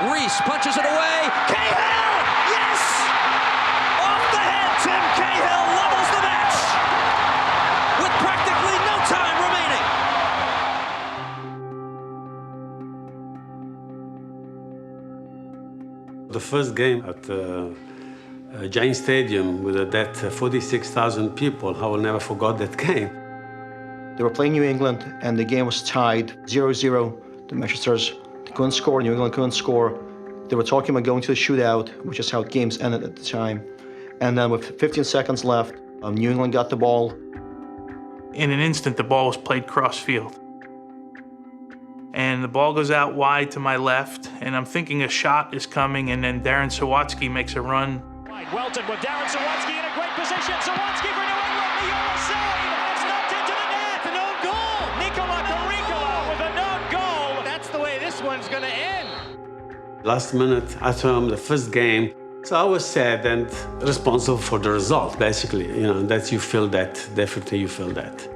Reese punches it away. Cahill! Yes! Off the head, Tim Cahill levels the match with practically no time remaining. The first game at Giant Stadium with that 46,000 people, I will never forget that game. They were playing New England, and the game was tied 0-0. The Manchesters couldn't score, New England couldn't score. They were talking about going to a shootout, which is how games ended at the time. And then with 15 seconds left, New England got the ball. In an instant, the ball was played cross-field. And the ball goes out wide to my left, and I'm thinking a shot is coming, and then Darren Sawatzki makes a run. Welton with Darren Sawatzki in a great position. Sawatzki for New England, the Euro save. It's knocked into the net. An own goal. Nicola Caricola with a known goal. That's the way this one's going to end. Last minute at home, the first game. So I was sad and responsible for the result, basically. You know, that you feel that, definitely you feel that.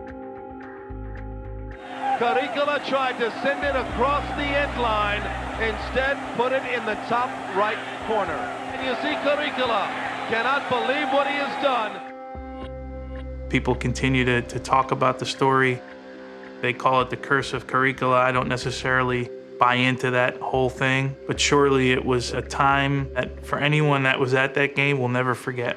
Caricola tried to send it across the end line, instead put it in the top right corner. And you see Caricola cannot believe what he has done. People continue to talk about the story. They call it the curse of Caricola. I don't necessarily buy into that whole thing, but surely it was a time that for anyone that was at that game will never forget.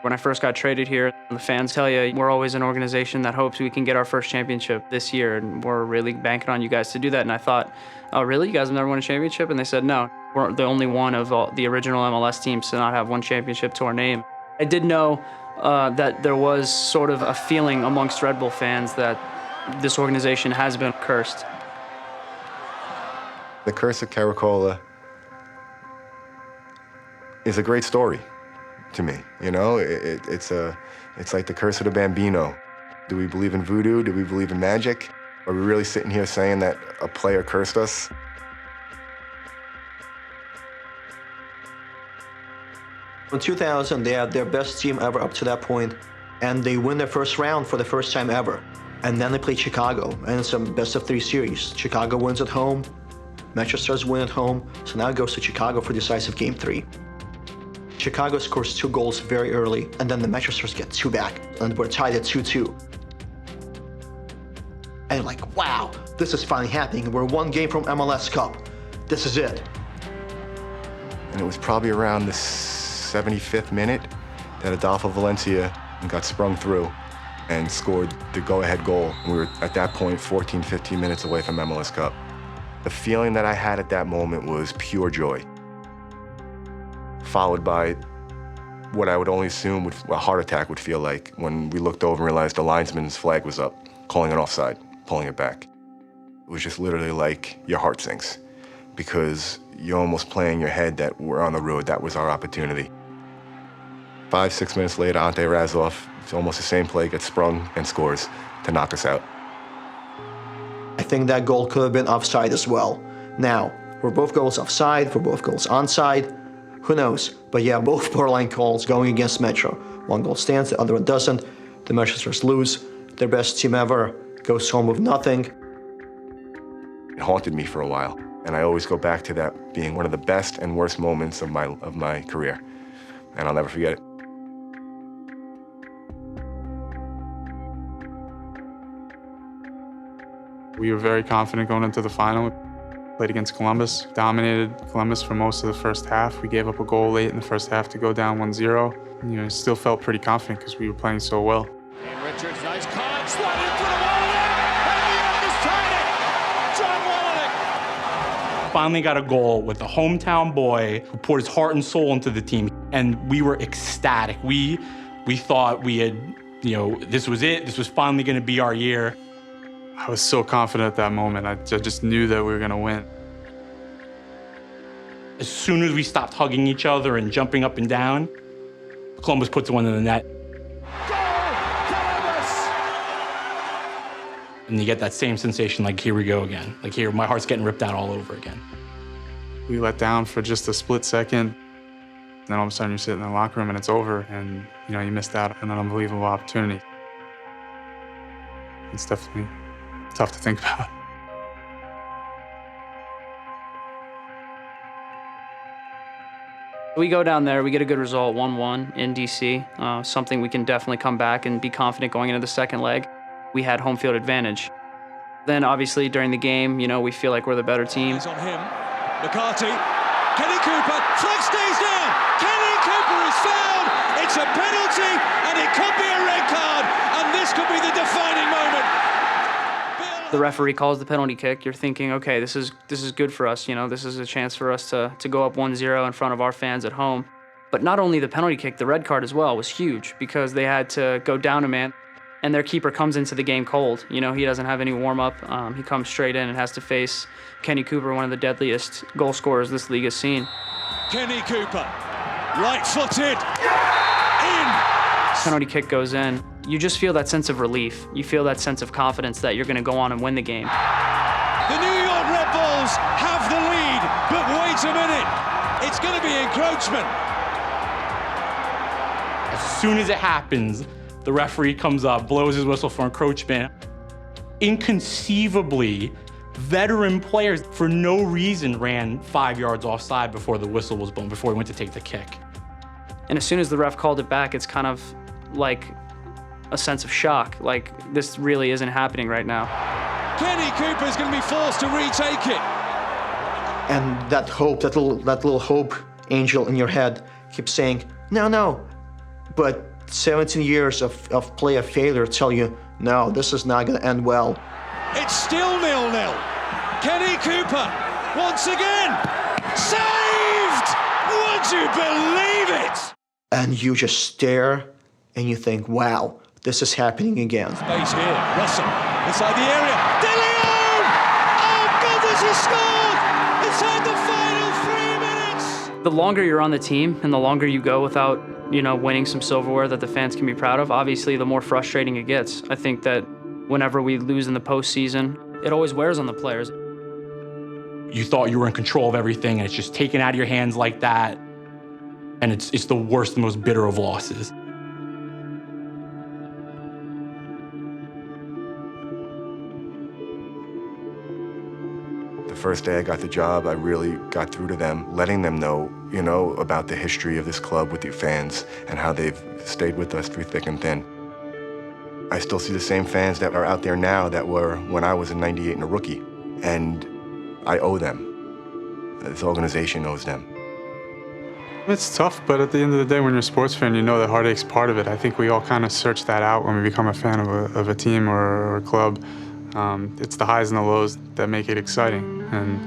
When I first got traded here, the fans tell you, we're always an organization that hopes we can get our first championship this year, and we're really banking on you guys to do that. And I thought, oh, really? You guys have never won a championship? And they said, no. We're the only one of all the original MLS teams to not have one championship to our name. I did know that there was sort of a feeling amongst Red Bull fans that this organization has been cursed. The curse of Caricola is a great story to me, you know? It's like the curse of the Bambino. Do we believe in voodoo? Do we believe in magic? Are we really sitting here saying that a player cursed us? In 2000, they had their best team ever up to that point, and they win their first round for the first time ever. And then they played Chicago, and it's a best-of-3 series. Chicago wins at home, Manchester's win at home, so now it goes to Chicago for decisive Game 3. Chicago scores 2 goals very early, and then the Manchesters get 2 back, and we're tied at 2-2. And like, wow, this is finally happening. We're 1 game from MLS Cup. This is it. And it was probably around the 75th minute that Adolfo Valencia got sprung through and scored the go-ahead goal. We were, at that point, 14, 15 minutes away from MLS Cup. The feeling that I had at that moment was pure joy, followed by what I would only assume a heart attack would feel like when we looked over and realized the linesman's flag was up, calling it offside, pulling it back. It was just literally like your heart sinks because you're almost playing in your head that we're on the road, that was our opportunity. 5, 6 minutes later, Ante Razov, it's almost the same play, gets sprung and scores to knock us out. I think that goal could have been offside as well. Now, were both goals offside, were both goals onside? Who knows? But yeah, both borderline calls going against Metro. 1 goal stands, the other one doesn't. The Manchesters lose. Their best team ever goes home with nothing. It haunted me for a while, and I always go back to that being one of the best and worst moments of my career, and I'll never forget it. We were very confident going into the final. Played against Columbus, dominated Columbus for most of the first half. We gave up a goal late in the first half to go down 1-0. You know, still felt pretty confident because we were playing so well. And Richards, nice cut, sliding through the wall there, and the end is tied it. John Wallenick. Finally got a goal with a hometown boy who poured his heart and soul into the team, and we were ecstatic. We thought we had, you know, this was it. This was finally going to be our year. I was so confident at that moment. I just knew that we were going to win. As soon as we stopped hugging each other and jumping up and down, Columbus puts one in the net. Goal, Columbus! And you get that same sensation like, here we go again. Like here, my heart's getting ripped out all over again. We let down for just a split second. Then all of a sudden you're sitting in the locker room and it's over and you missed out on an unbelievable opportunity. It's definitely tough to think about. We go down there, we get a good result, 1-1 in DC, something we can definitely come back and be confident going into the second leg. We had home field advantage. Then obviously during the game, we feel like we're the better team. Eyes on him. McCarthy. Kenny Cooper. Flag stays down. Kenny Cooper is fouled. It's a penalty and it could be a red card and this could be the defining moment. The referee calls the penalty kick. You're thinking, okay, this is good for us. This is a chance for us to go up 1-0 in front of our fans at home. But not only the penalty kick, the red card as well was huge because they had to go down a man. And their keeper comes into the game cold. He doesn't have any warm-up. He comes straight in and has to face Kenny Cooper, one of the deadliest goal scorers this league has seen. Kenny Cooper, right-footed, in! Penalty kick goes in. You just feel that sense of relief. You feel that sense of confidence that you're going to go on and win the game. The New York Red Bulls have the lead, but wait a minute. It's going to be encroachment. As soon as it happens, the referee comes up, blows his whistle for encroachment. Inconceivably, veteran players for no reason ran 5 yards offside before the whistle was blown, before he went to take the kick. And as soon as the ref called it back, it's kind of like a sense of shock. Like, this really isn't happening right now. Kenny Cooper is going to be forced to retake it. And that hope, that little hope angel in your head keeps saying, no. But 17 years of play of failure tell you, no, this is not going to end well. It's still 0-0. Kenny Cooper, once again, saved! Would you believe it? And you just stare and you think, wow, this is happening again. Space here, Russell, inside the area. De Leon! Oh, goodness, he scored! Inside the final 3 minutes! The longer you're on the team and the longer you go without winning some silverware that the fans can be proud of, obviously the more frustrating it gets. I think that whenever we lose in the postseason, it always wears on the players. You thought you were in control of everything and it's just taken out of your hands like that. And it's the worst and most bitter of losses. The first day I got the job, I really got through to them, letting them know, about the history of this club with your fans and how they've stayed with us through thick and thin. I still see the same fans that are out there now that were when I was in '98 and a rookie. And I owe them. This organization owes them. It's tough, but at the end of the day, when you're a sports fan, you know that heartache's part of it. I think we all kind of search that out when we become a fan of a team or a club. It's the highs and the lows that make it exciting. And,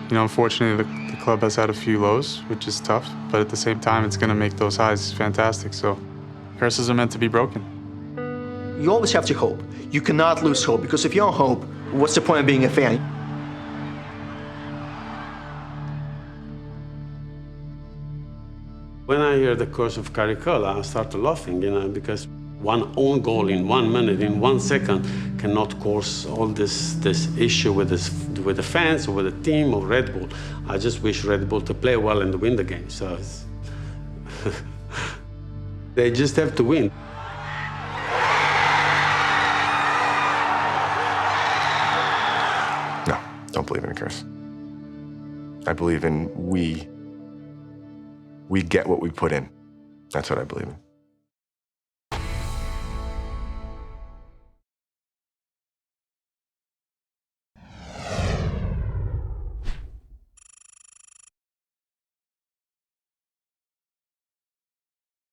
unfortunately, the club has had a few lows, which is tough. But at the same time, it's going to make those highs fantastic. So curses are meant to be broken. You always have to hope. You cannot lose hope, because if you don't hope, what's the point of being a fan? When I hear the curse of Caricola, I start laughing, because one own goal in 1 minute, in 1 second, cannot cause all this issue with the fans or with the team or Red Bull. I just wish Red Bull to play well and win the game. So they just have to win. No, don't believe in a curse. I believe in we get what we put in. That's what I believe in.